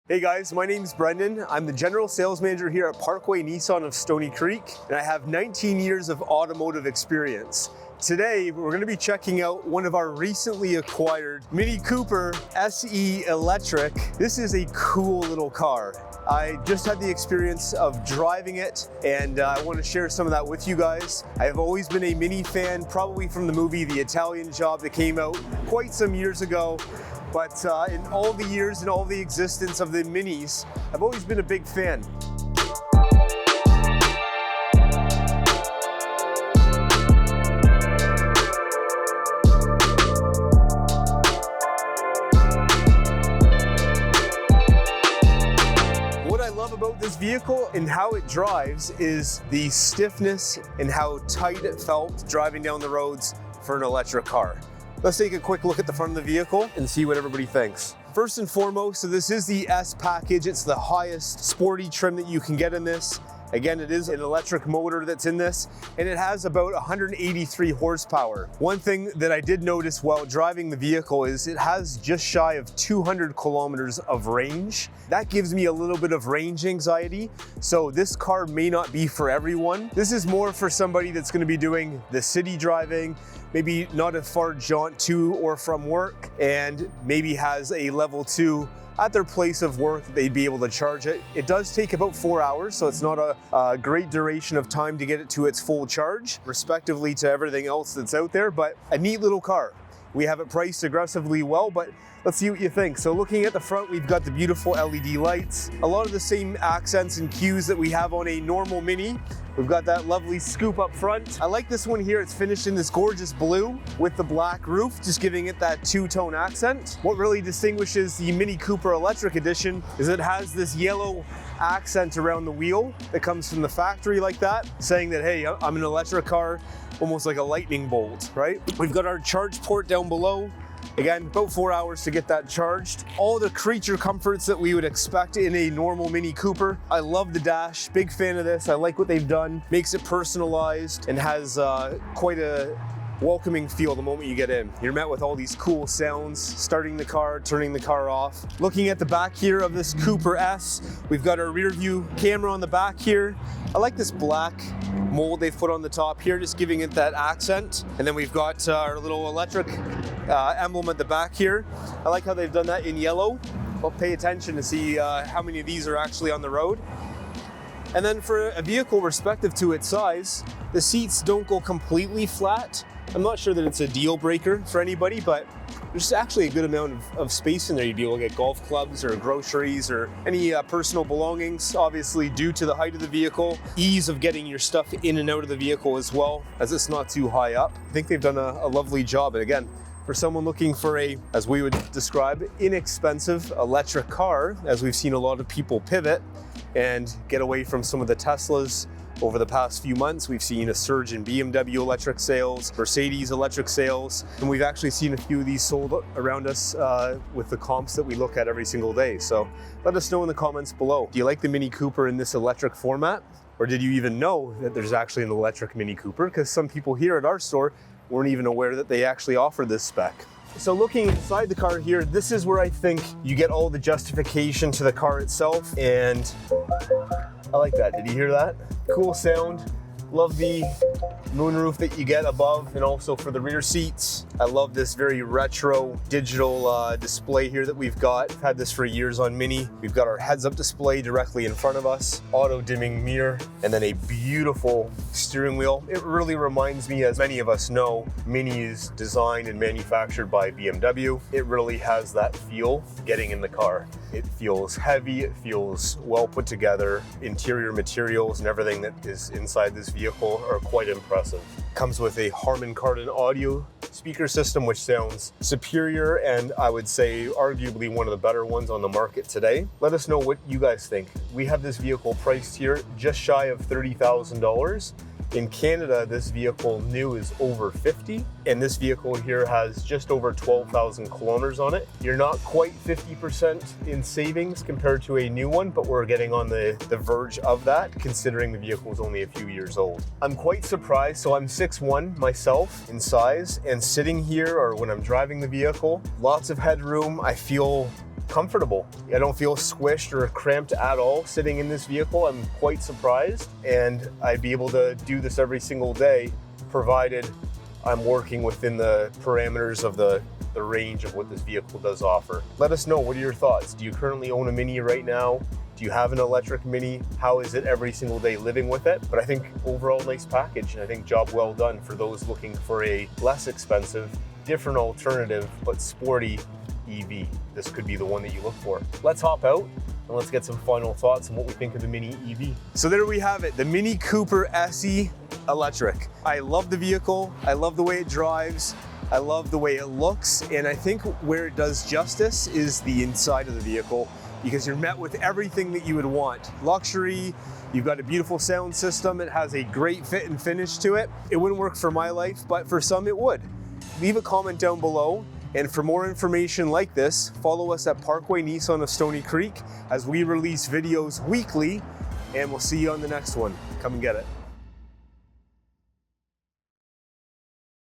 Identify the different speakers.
Speaker 1: Hey guys, my name's Brendan. I'm the General Sales Manager here at Pkwy Nissan of Stony Creek, and I have 19 years of automotive experience. Today, we're going to be checking out one of our recently acquired Mini Cooper SE Electric. This is a cool little car. I just had the experience of driving it, and I want to share some of that with you guys. I have always been a Mini fan, probably from the movie The Italian Job that came out quite some years ago. But in all the years and all the existence of the Minis, I've always been a big fan. What I love about this vehicle and how it drives is the stiffness and how tight it felt driving down the roads for an electric car. Let's take a quick look at the front of the vehicle and see what everybody thinks. First and foremost, so this is the S package. It's the highest sporty trim that you can get in this. Again, it is an electric motor that's in this, and it has about 183 horsepower. One thing that I did notice while driving the vehicle is it has just shy of 200 kilometers of range. That gives me a little bit of range anxiety, so this car may not be for everyone. This is more for somebody that's going to be doing the city driving, maybe not a far jaunt to or from work, and maybe has a level 2 at their place of work, they'd be able to charge it. It does take about 4 hours, so it's not a great duration of time to get it to its full charge, respectively to everything else that's out there, but a neat little car. We have it priced aggressively well, but let's see what you think. So looking at the front, we've got the beautiful LED lights, a lot of the same accents and cues that we have on a normal Mini. We've got that lovely scoop up front. I like this one here. It's finished in this gorgeous blue with the black roof, just giving it that two-tone accent. What really distinguishes the Mini Cooper Electric Edition is it has this yellow accent around the wheel that comes from the factory like that, saying that, hey, I'm an electric car, almost like a lightning bolt, right? We've got our charge port down below. Again, about 4 hours to get that charged. All the creature comforts that we would expect in a normal Mini Cooper. I love the dash, big fan of this. I like what they've done. Makes it personalized and has quite a welcoming feel the moment you get in. You're met with all these cool sounds, starting the car, turning the car off. Looking at the back here of this Cooper S, we've got our rear view camera on the back here. I like this black mold they've put on the top here, just giving it that accent. And then we've got our little electric emblem at the back here. I like how they've done that in yellow. Well, pay attention to see how many of these are actually on the road. And then for a vehicle respective to its size, the seats don't go completely flat. I'm not sure that it's a deal breaker for anybody, but there's actually a good amount of space in there. You'd be able to get golf clubs or groceries or any personal belongings, obviously due to the height of the vehicle. Ease of getting your stuff in and out of the vehicle as well, as it's not too high up. I think they've done a lovely job. And again, for someone looking for a, as we would describe, inexpensive electric car, as we've seen a lot of people pivot and get away from some of the Teslas. Over the past few months, we've seen a surge in BMW electric sales, Mercedes electric sales, and we've actually seen a few of these sold around us with the comps that we look at every single day. So let us know in the comments below. Do you like the Mini Cooper in this electric format? Or did you even know that there's actually an electric Mini Cooper? Because some people here at our store weren't even aware that they actually offer this spec. So looking inside the car here, this is where I think you get all the justification to the car itself, and I like that. Did you hear that? Cool sound. Love the moonroof that you get above and also for the rear seats. I love this very retro digital display here that we've got. I've had this for years on Mini. We've got our heads-up display directly in front of us, auto-dimming mirror, and then a beautiful steering wheel. It really reminds me, as many of us know, Mini is designed and manufactured by BMW. It really has that feel getting in the car. It feels heavy, it feels well put together. Interior materials and everything that is inside this vehicle are quite impressive. Comes with a Harman Kardon audio speaker system, which sounds superior and I would say arguably one of the better ones on the market today. Let us know what you guys think. We have this vehicle priced here just shy of $30,000. In Canada, this vehicle new is over 50, and this vehicle here has just over 12,000 kilometers on it. You're not quite 50% in savings compared to a new one, but we're getting on the verge of that, considering the vehicle is only a few years old. I'm quite surprised. So I'm 6'1" myself in size, and sitting here or when I'm driving the vehicle, lots of headroom. I feel comfortable. I don't feel squished or cramped at all sitting in this vehicle. I'm quite surprised, and I'd be able to do this every single day, provided I'm working within the parameters of the range of what this vehicle does offer. Let us know, what are your thoughts? Do you currently own a Mini right now? Do you have an electric Mini? How is it every single day living with it? But I think overall nice package, and I think job well done for those looking for a less expensive, different alternative, but sporty EV. This could be the one that you look for. Let's hop out and let's get some final thoughts on what we think of the Mini EV. So there we have it, the Mini Cooper SE electric. I love the vehicle. I love the way it drives. I love the way it looks. And I think where it does justice is the inside of the vehicle, because you're met with everything that you would want. Luxury, you've got a beautiful sound system. It has a great fit and finish to it. It wouldn't work for my life, but for some it would. Leave a comment down below. And for more information like this, follow us at Pkwy Nissan of Stony Creek as we release videos weekly, and we'll see you on the next one. Come and get it.